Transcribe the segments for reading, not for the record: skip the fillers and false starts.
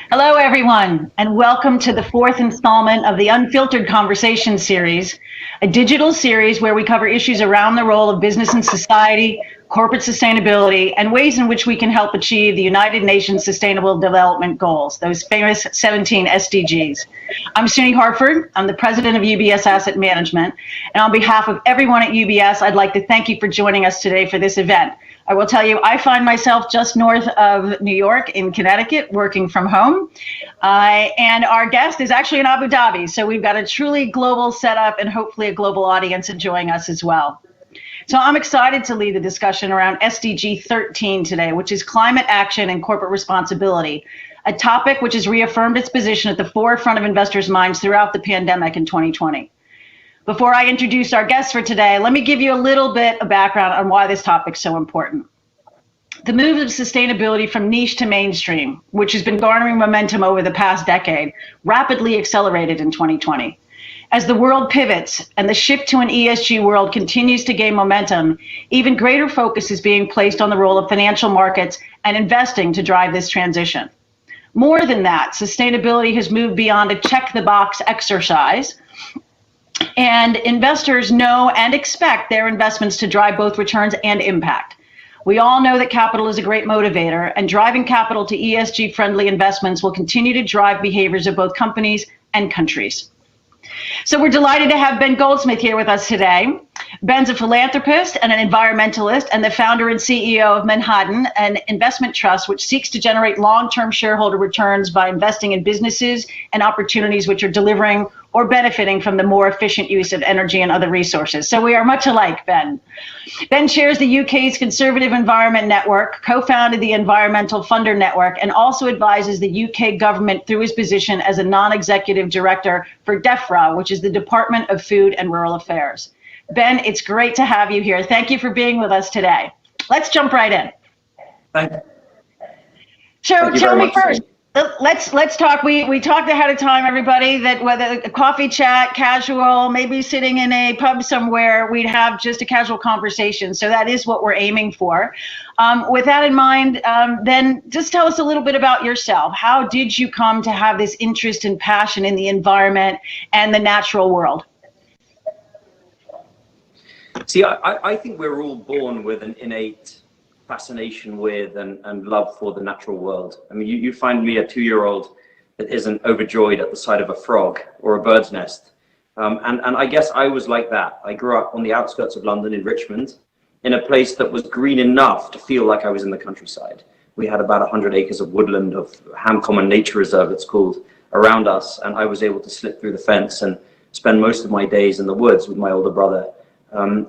Hello, everyone, and welcome to the fourth installment of the Unfiltered Conversation series, a digital series where we cover issues around the role of business and society, corporate sustainability, and ways in which we can help achieve the United Nations Sustainable Development Goals, those famous 17 SDGs. I'm Suni Harford. I'm the president of UBS Asset Management, and on behalf of everyone at UBS, I'd like to thank you for joining us today for this event. I will tell you, I find myself just north of New York in Connecticut, working from home. And our guest is actually in Abu Dhabi. So we've got a truly global setup and hopefully a global audience enjoying us as well. So I'm excited to lead the discussion around SDG 13 today, which is climate action and corporate responsibility, a topic which has reaffirmed its position at the forefront of investors' minds throughout the pandemic in 2020. Before I introduce our guests for today, let me give you a little bit of background on why this topic is so important. The move of sustainability from niche to mainstream, which has been garnering momentum over the past decade, rapidly accelerated in 2020. As the world pivots and the shift to an ESG world continues to gain momentum, even greater focus is being placed on the role of financial markets and investing to drive this transition. More than that, sustainability has moved beyond a check-the-box exercise, and investors know and expect their investments to drive both returns and impact. We all know that capital is a great motivator, and driving capital to ESG-friendly investments will continue to drive behaviors of both companies and countries. So we're delighted to have Ben Goldsmith here with us today. Ben's a philanthropist and an environmentalist and the founder and CEO of Manhattan, an investment trust which seeks to generate long-term shareholder returns by investing in businesses and opportunities which are delivering or benefiting from the more efficient use of energy and other resources. So we are much alike, Ben. Ben chairs the UK's Conservative Environment Network, co-founded the Environmental Funder Network, and also advises the UK government through his position as a non-executive director for DEFRA, which is the Department of Food and Rural Affairs. Ben, it's great to have you here. Thank you for being with us today. Let's jump right in. Thank you. So tell me first. Let's talk. We talked ahead of time, everybody, that whether a coffee chat, casual, maybe sitting in a pub somewhere, we'd have just a casual conversation. So that is what we're aiming for. With that in mind, then just tell us a little bit about yourself. How did you come to have this interest and passion in the environment and the natural world? See, I think we're all born with an innate fascination with and love for the natural world. I mean, you find me a 2-year-old that isn't overjoyed at the sight of a frog or a bird's nest. And I guess I was like that. I grew up on the outskirts of London in Richmond, in a place that was green enough to feel like I was in the countryside. We had about 100 acres of woodland, of Ham Common Nature Reserve, it's called, around us. And I was able to slip through the fence and spend most of my days in the woods with my older brother.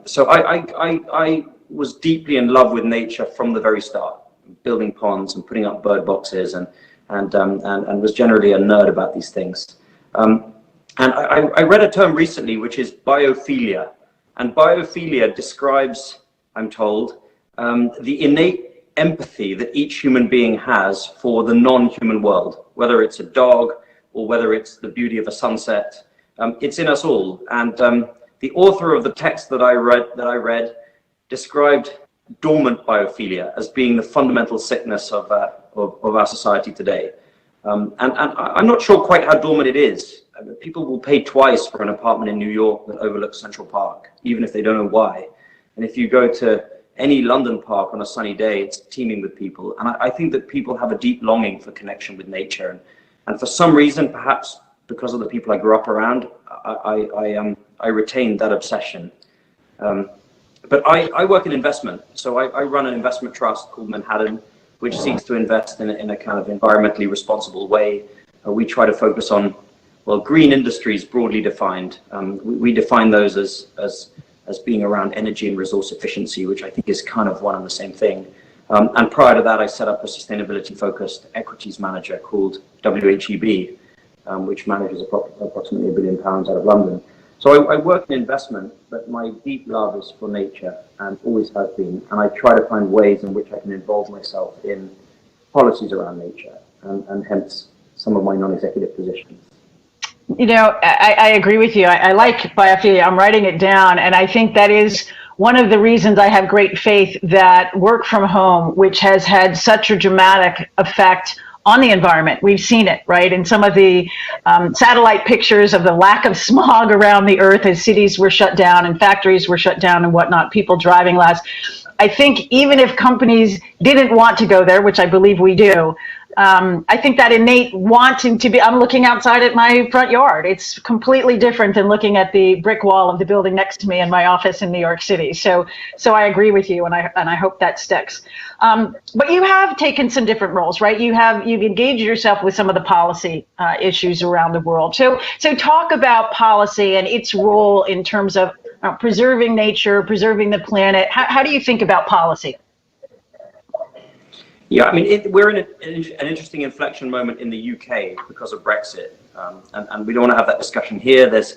So I was deeply in love with nature from the very start, building ponds and putting up bird boxes and was generally a nerd about these things. And I read a term recently, which is biophilia. And biophilia describes, I'm told, the innate empathy that each human being has for the non-human world, whether it's a dog or whether it's the beauty of a sunset. It's in us all. And the author of the text that I read described dormant biophilia as being the fundamental sickness of our society today. And I'm not sure quite how dormant it is. I mean, people will pay twice for an apartment in New York that overlooks Central Park, even if they don't know why. And if you go to any London park on a sunny day, it's teeming with people. And I think that people have a deep longing for connection with nature. And for some reason, perhaps because of the people I grew up around, I retained that obsession. But I work in investment, so I run an investment trust called Manhattan, which seeks to invest in a kind of environmentally responsible way. We try to focus on, well, green industries broadly defined. We define those as being around energy and resource efficiency, which I think is kind of one and the same thing. And prior to that, I set up a sustainability-focused equities manager called WHEB, which manages approximately £1 billion out of London. So I work in investment, but my deep love is for nature and always has been. And I try to find ways in which I can involve myself in policies around nature and hence some of my non-executive positions. You know, I agree with you. I like biophilia. I'm writing it down. And I think that is one of the reasons I have great faith that work from home, which has had such a dramatic effect on the environment. We've seen it, right? In some of the satellite pictures of the lack of smog around the earth as cities were shut down and factories were shut down and whatnot, people driving less. I think even if companies didn't want to go there, which I believe we do, I think that innate wanting to be, I'm looking outside at my front yard. It's completely different than looking at the brick wall of the building next to me in my office in New York City. So I agree with you, and I hope that sticks. But you have taken some different roles, right? You've engaged yourself with some of the policy issues around the world. So talk about policy and its role in terms of preserving nature, preserving the planet. How do you think about policy? Yeah, I mean, we're in an interesting inflection moment in the UK because of Brexit. And we don't want to have that discussion here. There's,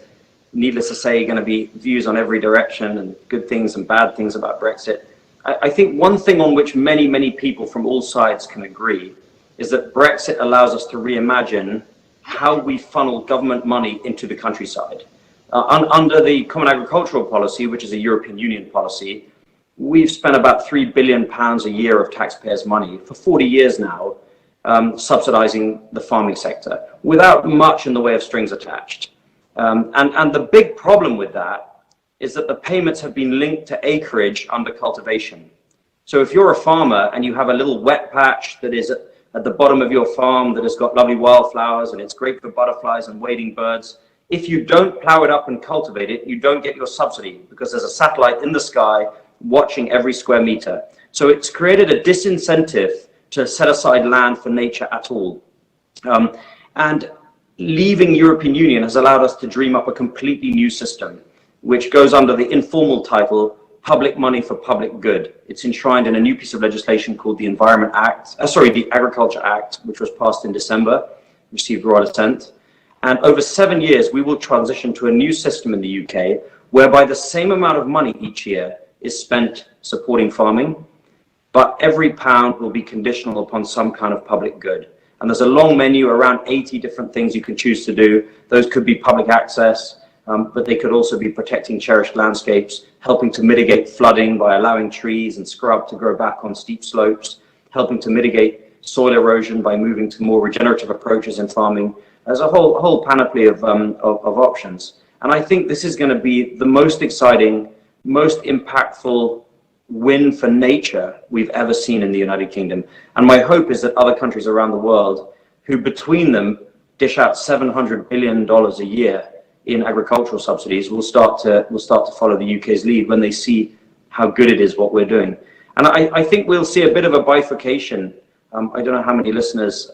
needless to say, going to be views on every direction and good things and bad things about Brexit. I think one thing on which many, many people from all sides can agree is that Brexit allows us to reimagine how we funnel government money into the countryside. Under the Common Agricultural Policy, which is a European Union policy, we've spent about £3 billion a year of taxpayers' money for 40 years now, subsidizing the farming sector without much in the way of strings attached. And the big problem with that is that the payments have been linked to acreage under cultivation. So if you're a farmer and you have a little wet patch that is at the bottom of your farm that has got lovely wildflowers and it's great for butterflies and wading birds, if you don't plow it up and cultivate it, you don't get your subsidy because there's a satellite in the sky watching every square meter. So it's created a disincentive to set aside land for nature at all. And leaving European Union has allowed us to dream up a completely new system, which goes under the informal title, Public Money for Public Good. It's enshrined in a new piece of legislation called the the Agriculture Act, which was passed in December, received royal assent. And over 7 years, we will transition to a new system in the UK, whereby the same amount of money each year is spent supporting farming, but every pound will be conditional upon some kind of public good. And there's a long menu, around 80 different things you can choose to do. Those could be public access, but they could also be protecting cherished landscapes, helping to mitigate flooding by allowing trees and scrub to grow back on steep slopes, helping to mitigate soil erosion by moving to more regenerative approaches in farming. There's a whole panoply of options. And I think this is going to be the most exciting, most impactful win for nature we've ever seen in the United Kingdom. And my hope is that other countries around the world, who between them dish out $700 billion a year in agricultural subsidies, will start to follow the UK's lead when they see how good it is what we're doing. And I think we'll see a bit of a bifurcation. I don't know how many listeners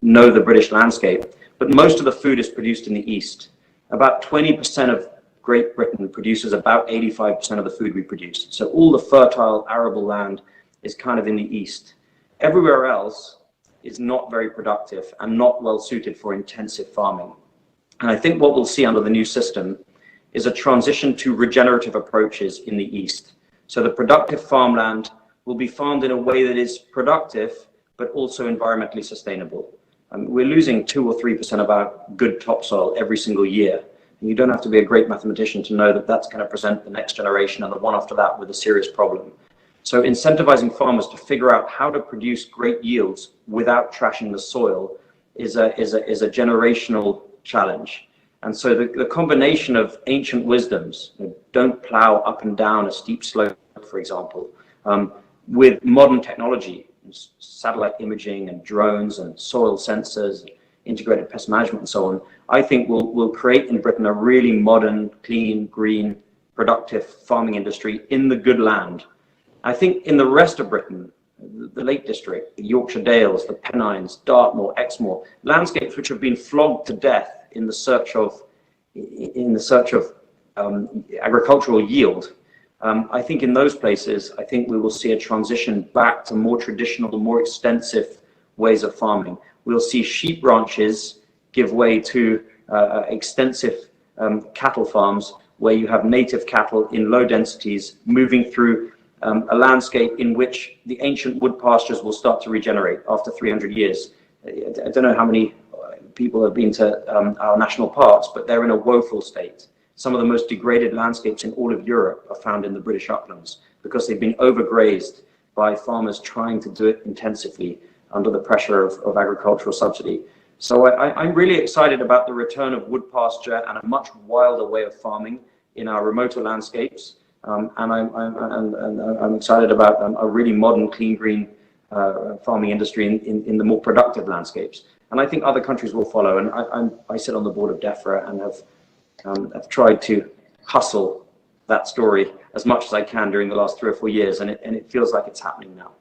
know the British landscape, but most of the food is produced in the East. About 20% of Great Britain produces about 85% of the food we produce. So all the fertile arable land is kind of in the East. Everywhere else is not very productive and not well suited for intensive farming. And I think what we'll see under the new system is a transition to regenerative approaches in the East. So the productive farmland will be farmed in a way that is productive, but also environmentally sustainable. We're losing 2 or 3% of our good topsoil every single year. And you don't have to be a great mathematician to know that that's going to present the next generation and the one after that with a serious problem. So incentivizing farmers to figure out how to produce great yields without trashing the soil is a generational challenge. And so the combination of ancient wisdoms, don't plow up and down a steep slope, for example, with modern technology, satellite imaging and drones and soil sensors, integrated pest management and so on, I think we'll create in Britain a really modern, clean, green, productive farming industry in the good land. I think in the rest of Britain, the Lake District, the Yorkshire Dales, the Pennines, Dartmoor, Exmoor, landscapes which have been flogged to death in the search of agricultural yield. I think in those places, I think we will see a transition back to more traditional, more extensive ways of farming. We'll see sheep ranches give way to extensive cattle farms where you have native cattle in low densities moving through a landscape in which the ancient wood pastures will start to regenerate after 300 years. I don't know how many people have been to our national parks, but they're in a woeful state. Some of the most degraded landscapes in all of Europe are found in the British uplands because they've been overgrazed by farmers trying to do it intensively. under the pressure of agricultural subsidy. So I'm really excited about the return of wood pasture and a much wilder way of farming in our remoter landscapes. And I'm excited about a really modern, clean, green farming industry in the more productive landscapes. And I think other countries will follow. And I sit on the board of DEFRA and have tried to hustle that story as much as I can during the last 3 or 4 years. And it feels like it's happening now.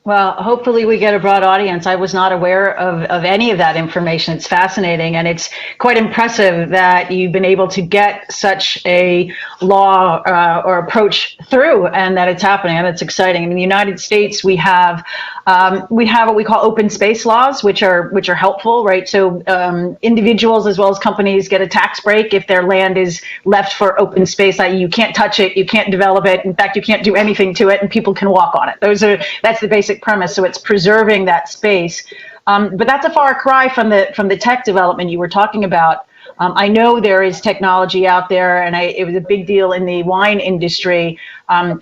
Well, hopefully we get a broad audience. I was not aware of any of that information. It's fascinating, and it's quite impressive that you've been able to get such a law or approach through, and that it's happening, and it's exciting. In the United States, we have what we call open space laws, which are helpful, right? So individuals as well as companies get a tax break if their land is left for open space, i.e. you can't touch it, you can't develop it. In fact, you can't do anything to it, and people can walk on it. That's the basic premise. So it's preserving that space. But that's a far cry from the tech development you were talking about. I know there is technology out there, and it was a big deal in the wine industry,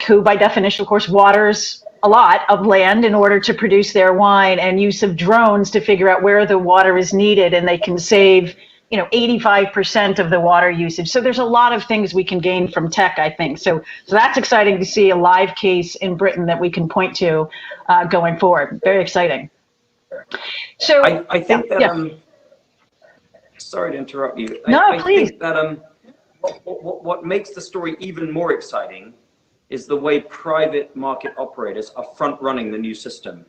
who by definition, of course, waters a lot of land in order to produce their wine, and use of drones to figure out where the water is needed, and they can save 85% of the water usage. So there's a lot of things we can gain from tech, I think. So that's exciting to see a live case in Britain that we can point to going forward. Very exciting. So I think that, sorry to interrupt you. No, please. I think that what makes the story even more exciting is the way private market operators are front running the new system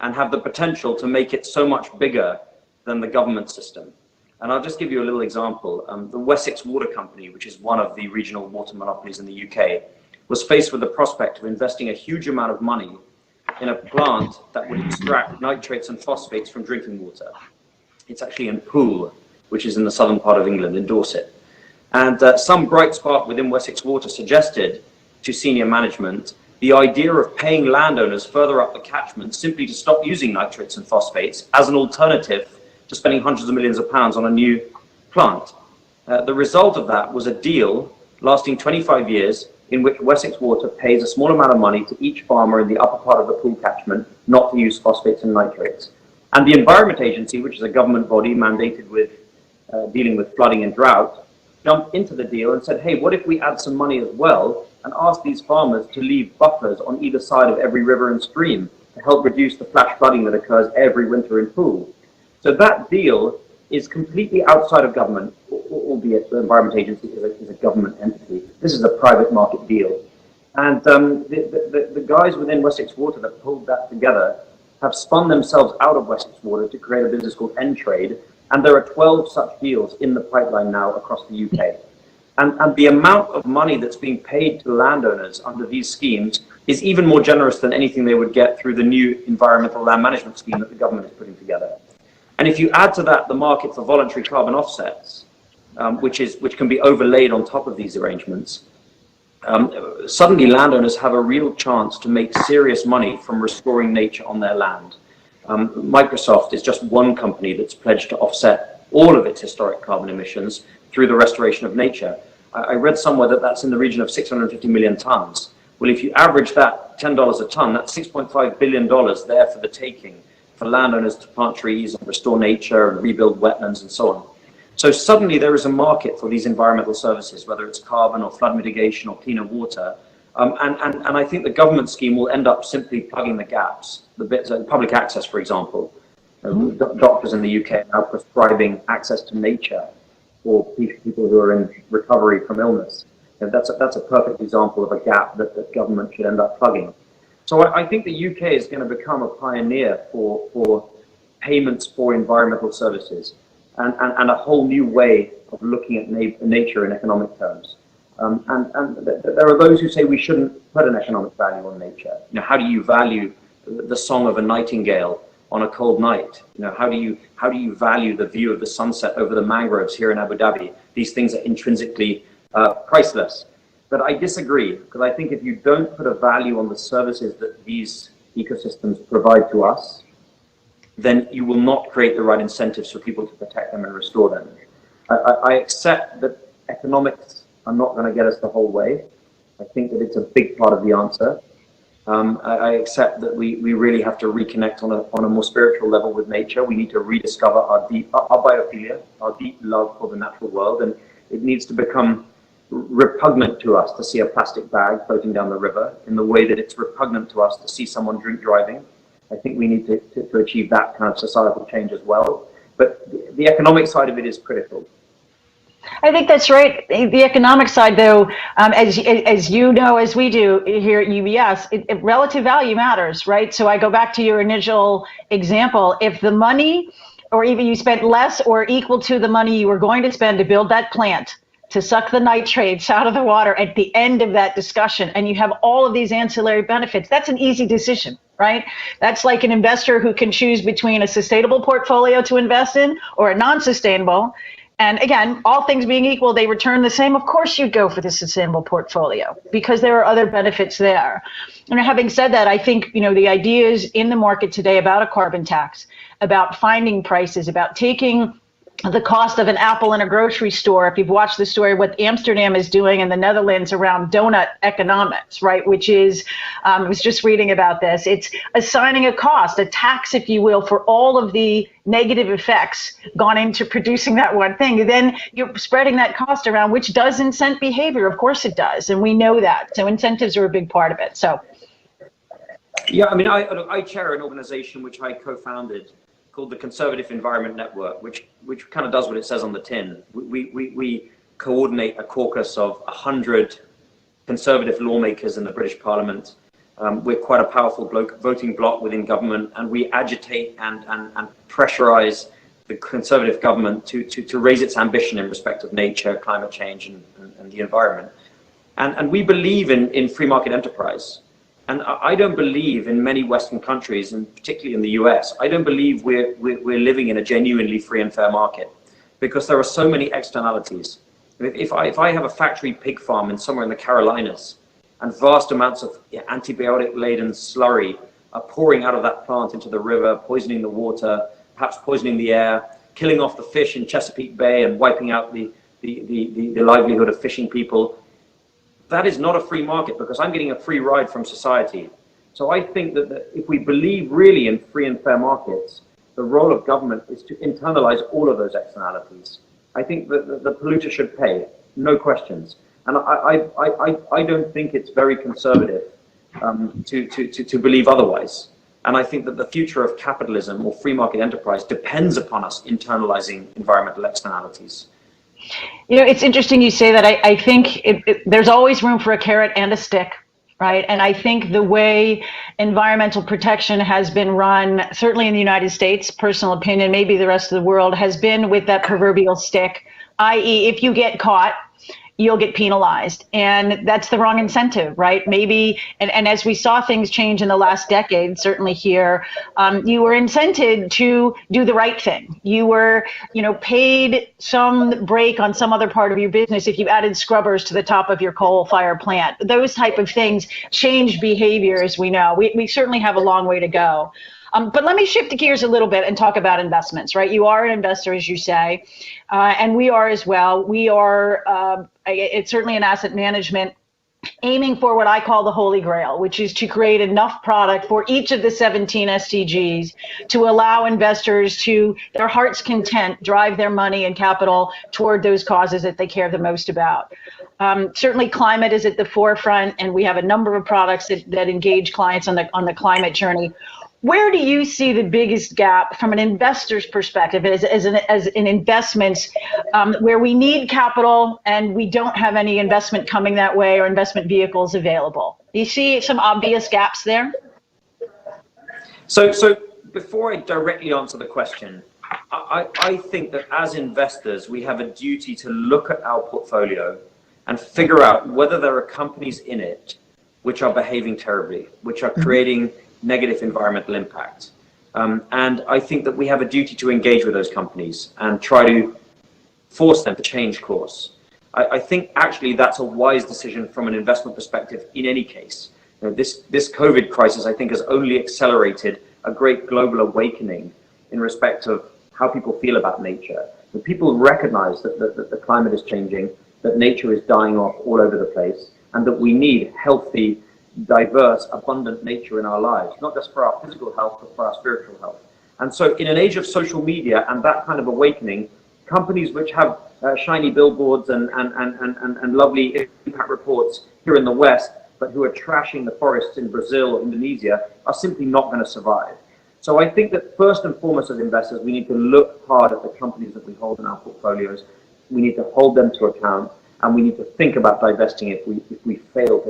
and have the potential to make it so much bigger than the government system. And I'll just give you a little example. The Wessex Water Company, which is one of the regional water monopolies in the UK, was faced with the prospect of investing a huge amount of money in a plant that would extract nitrates and phosphates from drinking water. It's actually in Poole, which is in the southern part of England, in Dorset. And some bright spark within Wessex Water suggested to senior management the idea of paying landowners further up the catchment simply to stop using nitrates and phosphates as an alternative to spending hundreds of millions of pounds on a new plant. The result of that was a deal lasting 25 years in which Wessex Water pays a small amount of money to each farmer in the upper part of the Poole catchment not to use phosphates and nitrates. And the Environment Agency, which is a government body mandated with dealing with flooding and drought, jumped into the deal and said, hey, what if we add some money as well and ask these farmers to leave buffers on either side of every river and stream to help reduce the flash flooding that occurs every winter in Poole. So that deal is completely outside of government, albeit the Environment Agency is a government entity. This is a private market deal. And the guys within Wessex Water that pulled that together have spun themselves out of Wessex Water to create a business called N-Trade. And there are 12 such deals in the pipeline now across the UK. And the amount of money that's being paid to landowners under these schemes is even more generous than anything they would get through the new environmental land management scheme that the government is putting together. And if you add to that the market for voluntary carbon offsets, which can be overlaid on top of these arrangements, suddenly landowners have a real chance to make serious money from restoring nature on their land. Microsoft is just one company that's pledged to offset all of its historic carbon emissions through the restoration of nature. I read somewhere that that's in the region of 650 million tons. Well, if you average that $10 a ton, that's $6.5 billion there for the taking, for landowners to plant trees and restore nature and rebuild wetlands and so on. So suddenly there is a market for these environmental services, whether it's carbon or flood mitigation or cleaner water. And I think the government scheme will end up simply plugging the gaps. The bits, public access, for example. Doctors in the UK are now prescribing access to nature for people who are in recovery from illness. And that's a perfect example of a gap that the government should end up plugging. So I think the UK is going to become a pioneer for payments for environmental services and a whole new way of looking at nature in economic terms. And there are those who say we shouldn't put an economic value on nature. How do you value the song of a nightingale on a cold night? How do you value the view of the sunset over the mangroves here in Abu Dhabi? These things are intrinsically priceless. But I disagree, because I think if you don't put a value on the services that these ecosystems provide to us, then you will not create the right incentives for people to protect them and restore them. I accept that economics are not going to get us the whole way. I think that it's a big part of the answer. I accept that we really have to reconnect on a more spiritual level with nature. We need to rediscover our biophilia, our deep love for the natural world, and it needs to become repugnant to us to see a plastic bag floating down the river in the way that it's repugnant to us to see someone drink driving. I think we need to achieve that kind of societal change as well. But the economic side of it is critical. I think that's right. The economic side, though, as you know, as we do here at UBS, relative value matters, right? So I go back to your initial example. If the money, or even you spent less or equal to the money you were going to spend to build that plant, to suck the nitrates out of the water at the end of that discussion, and you have all of these ancillary benefits, that's an easy decision, right? That's like an investor who can choose between a sustainable portfolio to invest in or a non-sustainable. And again, all things being equal, they return the same. Of course, you'd go for the sustainable portfolio because there are other benefits there. And having said that, I think, the ideas in the market today about a carbon tax, about finding prices, about taking the cost of an apple in a grocery store, if you've watched the story, what Amsterdam is doing in the Netherlands around donut economics, right? Which is, I was just reading about this. It's assigning a cost, a tax, if you will, for all of the negative effects gone into producing that one thing. Then you're spreading that cost around, which does incent behavior. Of course it does. And we know that. So incentives are a big part of it. So. Yeah, I mean, I chair an organization which I co-founded called the Conservative Environment Network, which kind of does what it says on the tin. We coordinate a caucus of 100 conservative lawmakers in the British Parliament. We're quite a powerful voting bloc within government, and we agitate and pressurize the conservative government to raise its ambition in respect of nature, climate change, and the environment. And we believe in free market enterprise. And I don't believe in many Western countries, and particularly in the US, I don't believe we're living in a genuinely free and fair market because there are so many externalities. If I have a factory pig farm somewhere in the Carolinas and vast amounts of antibiotic-laden slurry are pouring out of that plant into the river, poisoning the water, perhaps poisoning the air, killing off the fish in Chesapeake Bay and wiping out the livelihood of fishing people, that is not a free market because I'm getting a free ride from society. So I think that if we believe really in free and fair markets, the role of government is to internalize all of those externalities. I think that the polluter should pay, no questions. And I don't think it's very conservative to believe otherwise. And I think that the future of capitalism or free market enterprise depends upon us internalizing environmental externalities. It's interesting you say that. I think there's always room for a carrot and a stick, right? And I think the way environmental protection has been run, certainly in the United States, personal opinion, maybe the rest of the world, has been with that proverbial stick, i.e. if you get caught, you'll get penalized. And that's the wrong incentive, right? Maybe, and as we saw things change in the last decade, certainly here, you were incented to do the right thing. You were, paid some break on some other part of your business if you added scrubbers to the top of your coal-fired plant. Those type of things change behavior, as we know. We certainly have a long way to go. But let me shift gears a little bit and talk about investments, right? You are an investor, as you say, and we are as well. We are, it's certainly an asset management aiming for what I call the holy grail, which is to create enough product for each of the 17 SDGs to allow investors to, their heart's content, drive their money and capital toward those causes that they care the most about. Certainly climate is at the forefront, and we have a number of products that engage clients on the climate journey. Where do you see the biggest gap from an investor's perspective as in investments where we need capital and we don't have any investment coming that way or investment vehicles available? Do you see some obvious gaps there? So before I directly answer the question, I think that as investors, we have a duty to look at our portfolio and figure out whether there are companies in it which are behaving terribly, which are creating negative environmental impact. And I think that we have a duty to engage with those companies and try to force them to change course. I think actually that's a wise decision from an investment perspective in any case. This COVID crisis, I think, has only accelerated a great global awakening in respect of how people feel about nature. And people recognize that the climate is changing, that nature is dying off all over the place, and that we need healthy, diverse, abundant nature in our lives, not just for our physical health, but for our spiritual health. And so in an age of social media and that kind of awakening, companies which have shiny billboards and lovely impact reports here in the West, but who are trashing the forests in Brazil or Indonesia, are simply not going to survive. So I think that first and foremost as investors, we need to look hard at the companies that we hold in our portfolios. We need to hold them to account, and we need to think about divesting if we fail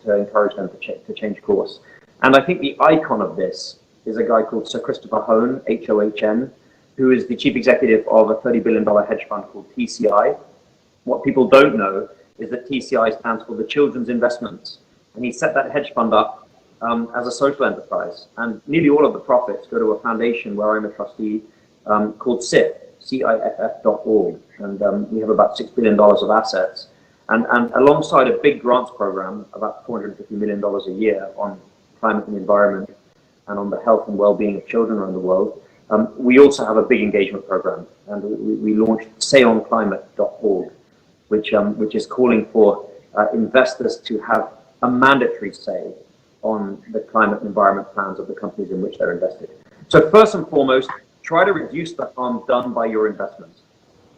to encourage them to change course. And I think the icon of this is a guy called Sir Christopher Hohn, H-O-H-N, who is the chief executive of a $30 billion hedge fund called TCI. What people don't know is that TCI stands for the Children's Investments. And he set that hedge fund up as a social enterprise. And nearly all of the profits go to a foundation where I'm a trustee called CIFF, CIFF.org. And we have about $6 billion of assets. And alongside a big grants program, about $450 million a year on climate and environment and on the health and well-being of children around the world, we also have a big engagement program. And we launched sayonclimate.org, which is calling for investors to have a mandatory say on the climate and environment plans of the companies in which they're invested. So first and foremost, try to reduce the harm done by your investments.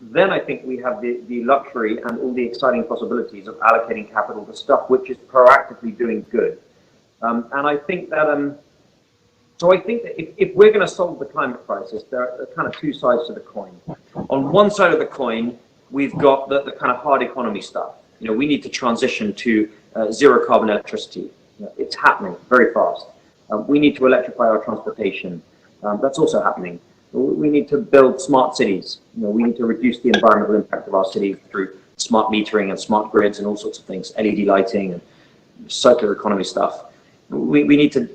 Then I think we have the luxury and all the exciting possibilities of allocating capital to stuff which is proactively doing good. And I think that, so I think that if we're going to solve the climate crisis, there are kind of two sides to the coin. On one side of the coin, we've got the kind of hard economy stuff. You know, we need to transition to zero carbon electricity. You know, it's happening very fast. We need to electrify our transportation. That's also happening. We need to build smart cities. You know, we need to reduce the environmental impact of our cities through smart metering and smart grids and all sorts of things, LED lighting and circular economy stuff. We need to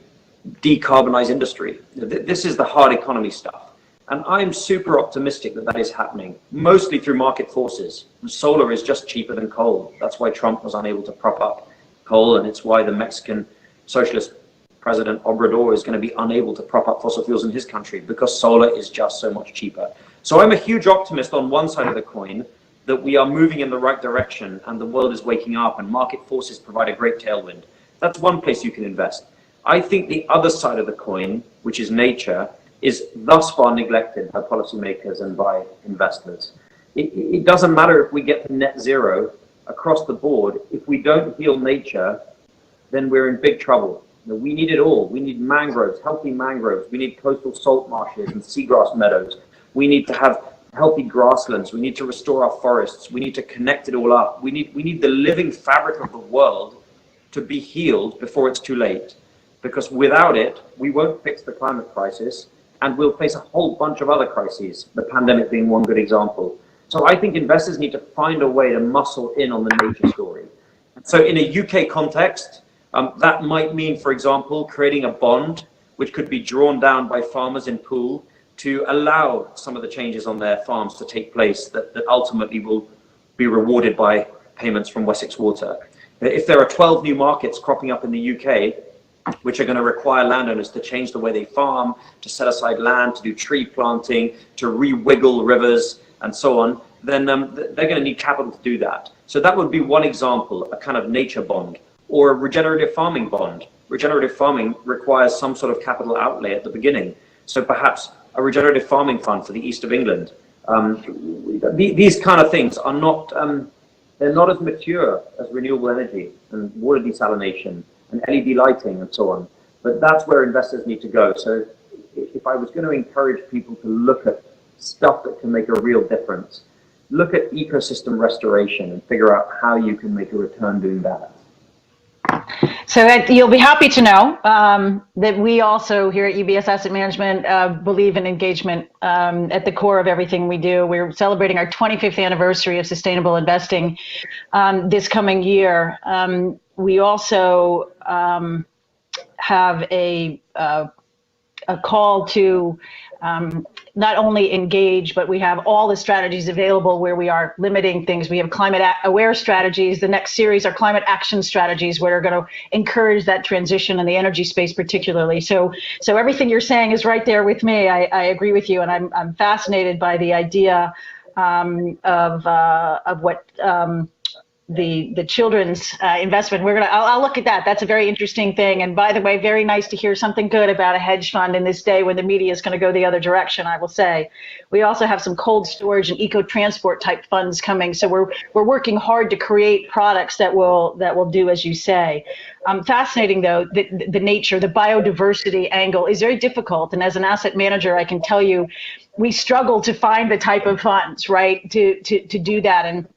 decarbonize industry. This is the hard economy stuff. And I'm super optimistic that that is happening, mostly through market forces. Solar is just cheaper than coal. That's why Trump was unable to prop up coal, and it's why the Mexican socialist President Obrador is going to be unable to prop up fossil fuels in his country, because solar is just so much cheaper. So I'm a huge optimist on one side of the coin that we are moving in the right direction and the world is waking up and market forces provide a great tailwind. That's one place you can invest. I think the other side of the coin, which is nature, is thus far neglected by policymakers and by investors. It doesn't matter if we get to net zero across the board. If we don't heal nature, then we're in big trouble. You know, we need it all. We need mangroves, healthy mangroves. We need coastal salt marshes and seagrass meadows. We need to have healthy grasslands. We need to restore our forests. We need to connect it all up. We need the living fabric of the world to be healed before it's too late. Because without it, we won't fix the climate crisis, and we'll face a whole bunch of other crises, the pandemic being one good example. So I think investors need to find a way to muscle in on the nature story. So in a UK context, that might mean, for example, creating a bond, which could be drawn down by farmers in pool to allow some of the changes on their farms to take place that ultimately will be rewarded by payments from Wessex Water. If there are 12 new markets cropping up in the UK, which are going to require landowners to change the way they farm, to set aside land, to do tree planting, to re-wiggle rivers, and so on, then they're going to need capital to do that. So that would be one example, a kind of nature bond, or a regenerative farming bond. Regenerative farming requires some sort of capital outlay at the beginning. So perhaps a regenerative farming fund for the east of England. These kind of things are not, they're not as mature as renewable energy and water desalination and LED lighting and so on. But that's where investors need to go. So if I was going to encourage people to look at stuff that can make a real difference, look at ecosystem restoration and figure out how you can make a return doing that. So you'll be happy to know that we also here at UBS Asset Management believe in engagement at the core of everything we do. We're celebrating our 25th anniversary of sustainable investing this coming year. We also have a call to not only engage, but we have all the strategies available where we are limiting things. We have climate aware strategies. The next series are climate action strategies, where we're going to encourage that transition in the energy space particularly. So everything you're saying is right there with me. I agree with you, and I'm fascinated by the idea of what the children's investment. I'll look at that. That's a very interesting thing. And by the way, very nice to hear something good about a hedge fund in this day when the media is going to go the other direction, I will say. We also have some cold storage and eco transport type funds coming. So we're working hard to create products that will do as you say. Fascinating though, the nature, the biodiversity angle is very difficult. And as an asset manager, I can tell you, we struggle to find the type of funds, right, to do that. And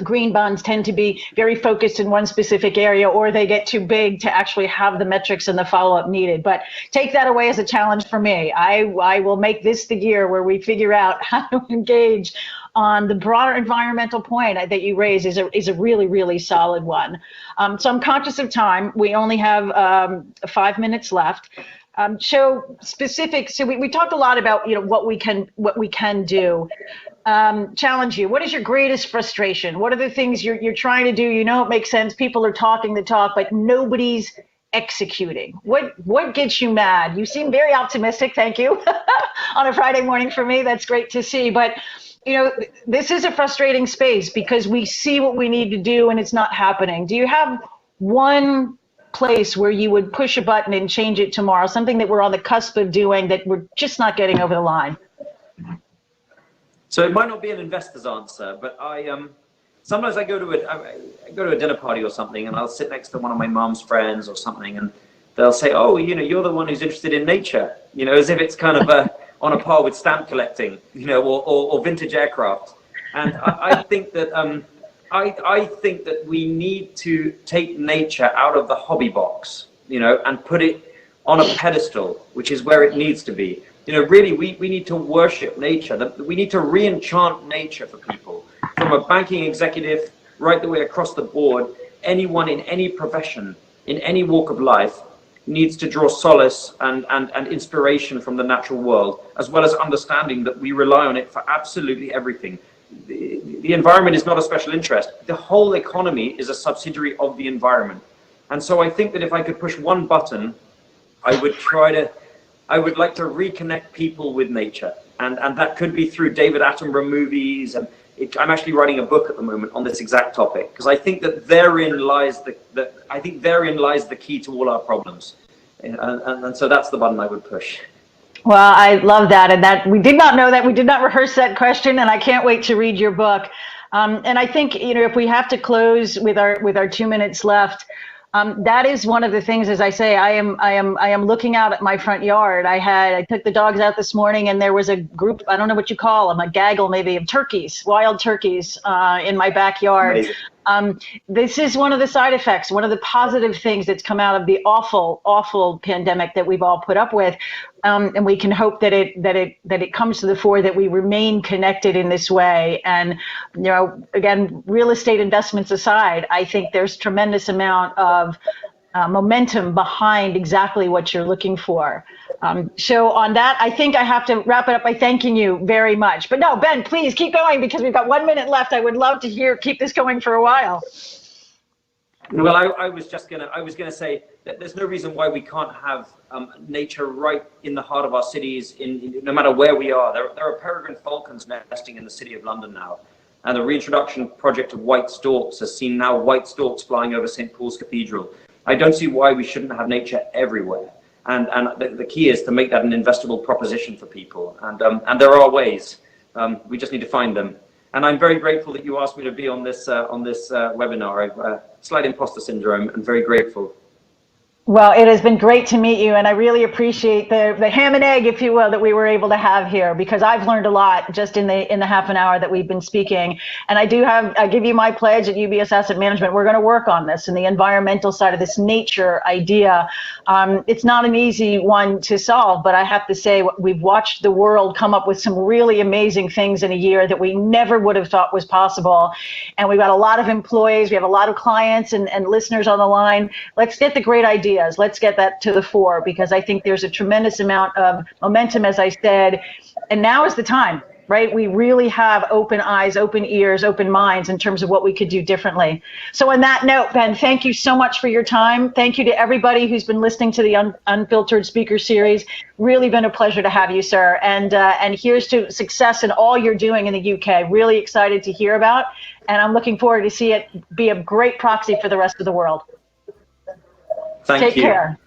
green bonds tend to be very focused in one specific area, or they get too big to actually have the metrics and the follow-up needed. But take that away as a challenge for me. I will make this the year where we figure out how to engage on the broader environmental point that you raise is a really, really solid one. So I'm conscious of time. We only have 5 minutes left. So specific. So we talked a lot about what we can do. Challenge you. What is your greatest frustration? What are the things you're trying to do? It makes sense. People are talking the talk, but nobody's executing. What gets you mad? You seem very optimistic. Thank you. On a Friday morning for me, that's great to see. But this is a frustrating space because we see what we need to do and it's not happening. Do you have one place where you would push a button and change it tomorrow? Something that we're on the cusp of doing that we're just not getting over the line? So it might not be an investor's answer, but sometimes I go to a dinner party or something, and I'll sit next to one of my mom's friends or something, and they'll say, "Oh, you're the one who's interested in nature," as if it's kind of on a par with stamp collecting, or vintage aircraft. And I think that I think that we need to take nature out of the hobby box, and put it on a pedestal, which is where it needs to be. Really, we need to worship nature. We need to re-enchant nature for people. From a banking executive right the way across the board, anyone in any profession, in any walk of life, needs to draw solace and inspiration from the natural world, as well as understanding that we rely on it for absolutely everything. The environment is not a special interest. The whole economy is a subsidiary of the environment. And so I think that if I could push one button, I would like to reconnect people with nature. And that could be through David Attenborough movies. And I'm actually writing a book at the moment on this exact topic, because I think that therein lies the key to all our problems. And so that's the button I would push. Well, I love that. And that we did not know that. We did not rehearse that question. And I can't wait to read your book. And I think, if we have to close with our 2 minutes left, that is one of the things, as I say, I am looking out at my front yard. I took the dogs out this morning, and there was a group, I don't know what you call them, a gaggle maybe of turkeys, wild turkeys in my backyard. This is one of the side effects, one of the positive things that's come out of the awful, awful pandemic that we've all put up with. And we can hope that it comes to the fore, that we remain connected in this way. And, again, real estate investments aside, I think there's tremendous amount of momentum behind exactly what you're looking for. So on that, I think I have to wrap it up by thanking you very much. But no, Ben, please keep going, because we've got 1 minute left. I would love to keep this going for a while. Well, I was gonna say that there's no reason why we can't have nature right in the heart of our cities, no matter where we are. There are peregrine falcons nesting in the city of London now. And the reintroduction project of white storks has seen now white storks flying over St. Paul's Cathedral. I don't see why we shouldn't have nature everywhere. And the key is to make that an investable proposition for people. And there are ways. We just need to find them. And I'm very grateful that you asked me to be on this webinar. I've slight imposter syndrome, and very grateful. Well, it has been great to meet you, and I really appreciate the ham and egg, if you will, that we were able to have here, because I've learned a lot just in the half an hour that we've been speaking. And I give you my pledge at UBS Asset Management. We're going to work on this and the environmental side of this nature idea. It's not an easy one to solve, but I have to say, we've watched the world come up with some really amazing things in a year that we never would have thought was possible. And we've got a lot of employees, we have a lot of clients and listeners on the line. Let's get the great ideas. Let's get that to the fore, because I think there's a tremendous amount of momentum, as I said, and now is the time. right? We really have open eyes, open ears, open minds in terms of what we could do differently. So on that note, Ben, thank you so much for your time. Thank you to everybody who's been listening to the Unfiltered Speaker Series. Really been a pleasure to have you, sir. And here's to success in all you're doing in the UK. Really excited to hear about, and I'm looking forward to see it be a great proxy for the rest of the world. Thank you. Take care.